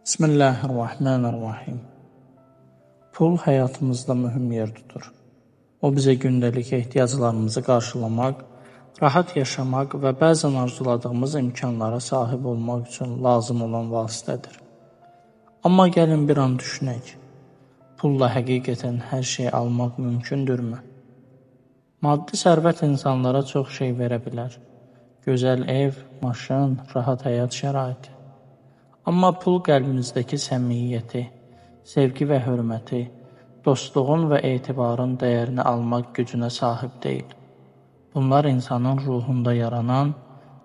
Bismillahirrahmanirrahim. Pul həyatımızda mühüm yer tutur. O bizə gündəlik ehtiyaclarımızı qarşılamaq, rahat yaşamaq və bəzən arzuladığımız imkanlara sahib olmaq üçün lazım olan vasitədir. Amma gəlin bir an düşünək. Pulla həqiqətən hər şey almaq mümkündürmü? Maddi sərvət insanlara çox şey verə bilər. Gözəl ev, maşın, rahat həyat şəraiti. Amma pul qəlbinizdəki səmiyyəti, sevgi və hörməti, dostluğun və etibarın dəyərini almaq gücünə sahib deyil. Bunlar insanın ruhunda yaranan,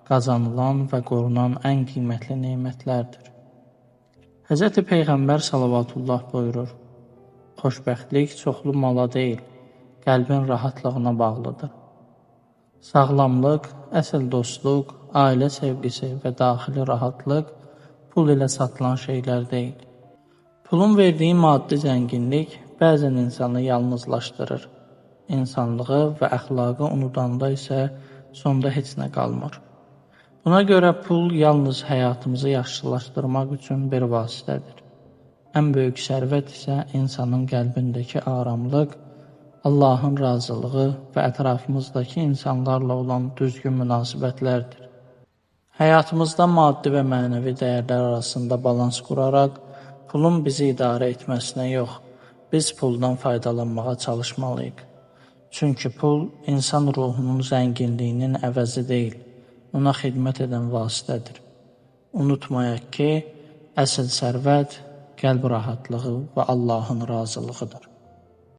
qazanılan və qorunan ən qiymətli nemətlərdir. Hz. Peyğəmbər salavatullah buyurur, xoşbəxtlik çoxlu mala deyil, qəlbin rahatlığına bağlıdır. Sağlamlıq, əsl dostluq, ailə sevgisi və daxili rahatlıq pul ilə satılan şeylər deyil. Pulun verdiyi maddi zənginlik bəzən insanı yalnızlaşdırır. İnsanlığı və əxlaqı unudanda isə sonda heç nə qalmır. Buna görə pul yalnız həyatımızı yaxşılaşdırmaq üçün bir vasitədir. Ən böyük sərvət isə insanın qəlbindəki aramlıq, Allahın razılığı və ətrafımızdakı insanlarla olan düzgün münasibətlərdir. Həyatımızda maddi və mənəvi dəyərlər arasında balans quraraq, pulun bizi idarə etməsinə yox, biz puldan faydalanmağa çalışmalıyıq. Çünki pul insan ruhunun zənginliyinin əvəzi deyil, ona xidmət edən vasitədir. Unutmayaq ki, əsl sərvət qəlb rahatlığı və Allahın razılığıdır.